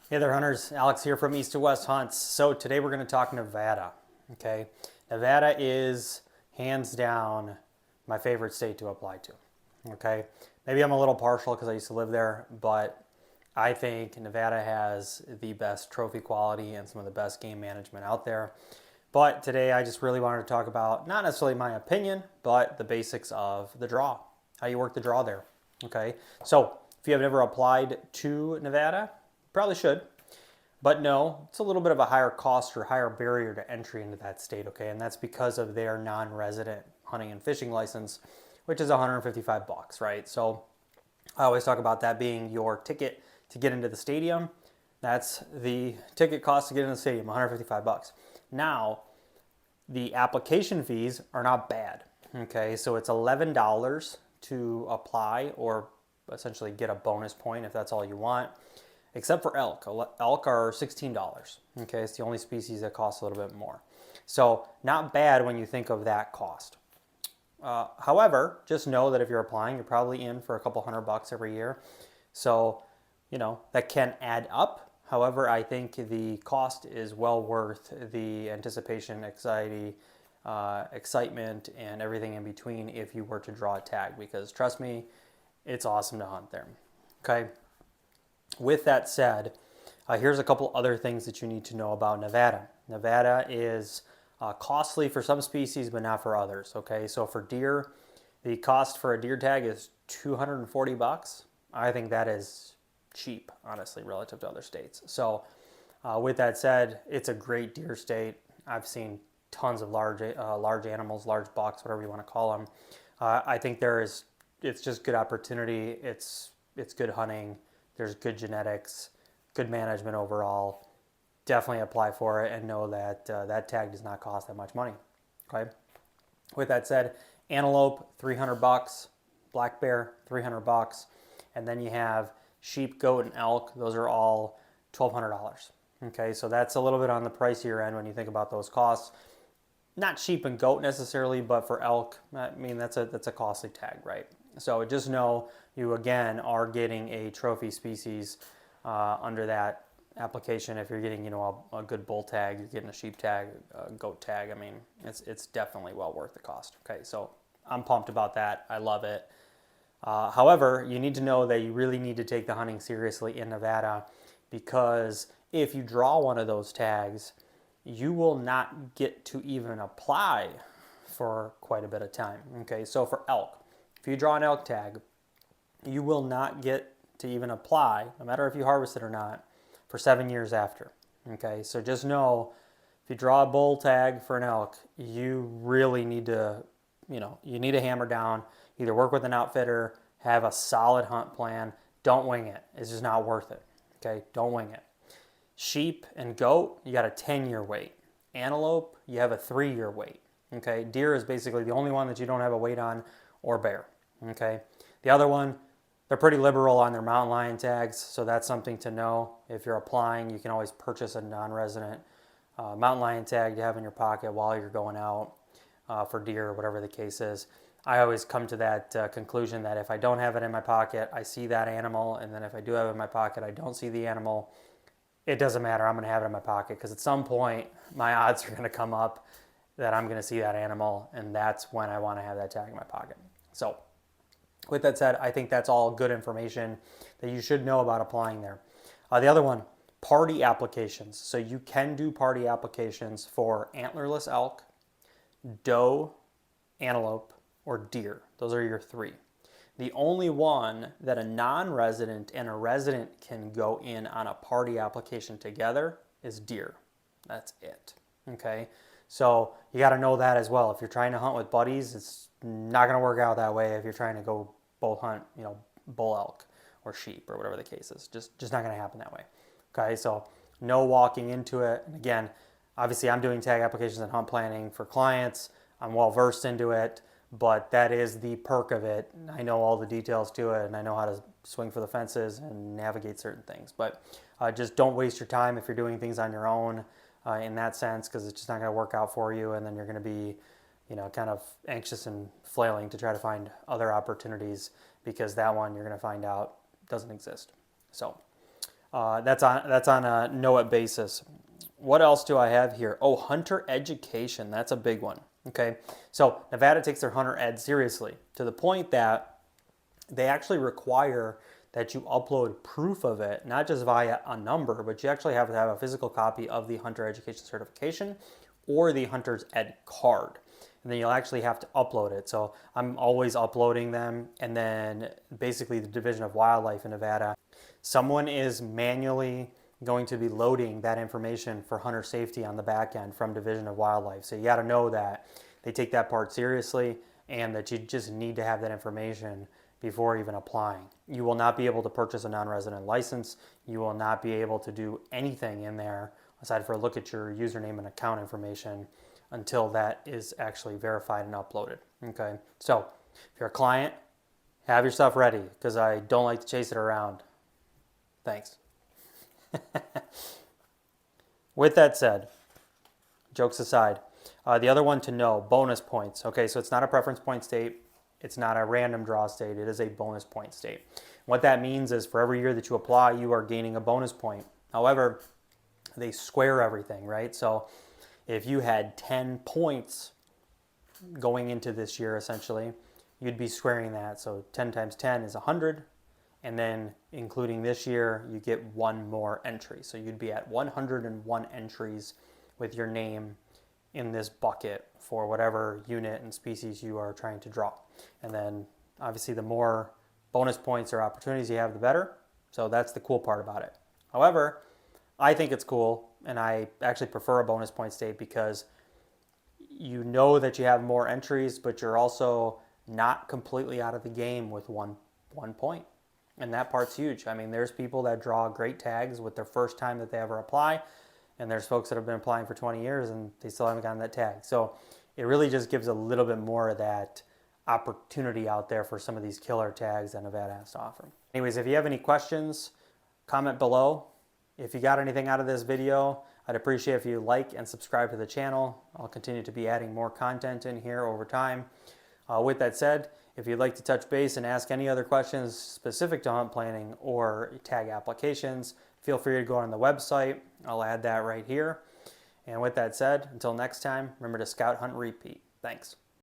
Hey there, hunters. Alex here from East to West Hunts. So today we're going to talk Nevada. Okay, Nevada is hands down my favorite state to apply to. Okay, maybe I'm a little partial because I used to live there, but I think Nevada has the best trophy quality and some of the best game management out there. But today I just really wanted to talk about not necessarily my opinion, but the basics of the draw, how you work the draw there. Okay, so if you have never applied to Nevada, probably should. But no, it's a little bit of a higher cost or higher barrier to entry into that state, okay? And that's because of their non-resident hunting and fishing license, which is 155 bucks, right? So I always talk about that being your ticket to get into the stadium. That's the ticket cost to get into the stadium, 155 bucks. Now, the application fees are not bad, okay? So it's $11 to apply or essentially get a bonus point if that's all you want, except for elk. Elk are $16. Okay, it's the only species that costs a little bit more. So not bad when you think of that cost. However, just know that if you're applying, you're probably in for a couple $100 every year. So, that can add up. However, I think the cost is well worth the anticipation, anxiety, excitement, and everything in between if you were to draw a tag, because trust me, it's awesome to hunt there. Okay. With that said, here's a couple other things that you need to know about Nevada. Nevada is costly for some species, but not for others. Okay, so for deer, the cost for a deer tag is 240 bucks. I think that is cheap, honestly, relative to other states. So, with that said, it's a great deer state. I've seen tons of large animals, large bucks, whatever you want to call them. I think it's just good opportunity. It's good hunting. There's good genetics, good management overall. Definitely apply for it and know that that tag does not cost that much money. Okay. With that said, antelope 300 bucks, black bear 300 bucks, and then you have sheep, goat, and elk. Those are all $1,200. Okay, so that's a little bit on the pricier end when you think about those costs. Not sheep and goat necessarily, but for elk, I mean that's a costly tag, right? So just know you again are getting a trophy species under that application. If you're getting a good bull tag, you're getting a sheep tag, a goat tag. I mean it's definitely well worth the cost. Okay, so I'm pumped about that. I love it. However, you need to know that you really need to take the hunting seriously in Nevada, because if you draw one of those tags, you will not get to even apply for quite a bit of time. Okay, so for elk, if you draw an elk tag, you will not get to even apply, no matter if you harvest it or not, for 7 years after. Okay, so just know if you draw a bull tag for an elk, you really need to, you need to hammer down, either work with an outfitter, have a solid hunt plan. Don't wing it. It's just not worth it. Okay, don't wing it. Sheep and goat, you got a 10-year wait. Antelope, you have a 3-year wait. Okay, deer is basically the only one that you don't have a wait on, or bear. Okay, the other one, they're pretty liberal on their mountain lion tags, so that's something to know. If you're applying, you can always purchase a non-resident mountain lion tag to have in your pocket while you're going out for deer, or whatever the case is. I always come to that conclusion that if I don't have it in my pocket, I see that animal, and then if I do have it in my pocket, I don't see the animal, it doesn't matter. I'm going to have it in my pocket, because at some point my odds are going to come up that I'm going to see that animal, and that's when I want to have that tag in my pocket. So with that said, I think that's all good information that you should know about applying there. The other one, party applications. So you can do party applications for antlerless elk, doe, antelope, or deer. Those are your three. The only one that a non-resident and a resident can go in on a party application together is deer. That's it. Okay, so you got to know that as well. If you're trying to hunt with buddies, it's not going to work out that way. If you're trying to go bow hunt, bull elk or sheep or whatever the case is, just not going to happen that way. Okay, so no walking into it. And again, obviously I'm doing tag applications and hunt planning for clients. I'm well versed into it, but that is the perk of it. I know all the details to it, and I know how to swing for the fences and navigate certain things. But just don't waste your time if you're doing things on your own in that sense, because it's just not going to work out for you, and then you're going to be, kind of anxious and flailing to try to find other opportunities, because that one you're going to find out doesn't exist. So That's on a know-it basis. What else do I have here? Oh, hunter education. That's a big one. Okay, so Nevada takes their hunter ed seriously to the point that they actually require that you upload proof of it, not just via a number, but you actually have to have a physical copy of the hunter education certification or the hunter's ed card. And then you'll actually have to upload it. So I'm always uploading them. And then basically the Division of Wildlife in Nevada, someone is manually going to be loading that information for hunter safety on the back end from Division of Wildlife. So you got to know that they take that part seriously and that you just need to have that information before even applying. You will not be able to purchase a non-resident license. You will not be able to do anything in there aside for a look at your username and account information until that is actually verified and uploaded. Okay, so if you're a client, have your stuff ready because I don't like to chase it around. Thanks. With that said, jokes aside, the other one to know, bonus points. Okay, so it's not a preference point state. It's not a random draw state. It is a bonus point state. What that means is for every year that you apply, you are gaining a bonus point. However, they square everything, right? So if you had 10 points going into this year, essentially, you'd be squaring that. So 10 times 10 is 100. And then including this year, you get one more entry. So you'd be at 101 entries with your name in this bucket for whatever unit and species you are trying to draw. And then obviously the more bonus points or opportunities you have, the better. So that's the cool part about it. However, I think it's cool, and I actually prefer a bonus point state because you know that you have more entries, but you're also not completely out of the game with one point. And that part's huge. I mean, there's people that draw great tags with their first time that they ever apply, and there's folks that have been applying for 20 years and they still haven't gotten that tag. So it really just gives a little bit more of that opportunity out there for some of these killer tags that Nevada has to offer. Anyways, if you have any questions, comment below. If you got anything out of this video, I'd appreciate if you like and subscribe to the channel. I'll continue to be adding more content in here over time. With that said, if you'd like to touch base and ask any other questions specific to hunt planning or tag applications, feel free to go on the website. I'll add that right here. And with that said, until next time, remember to scout, hunt, repeat. Thanks.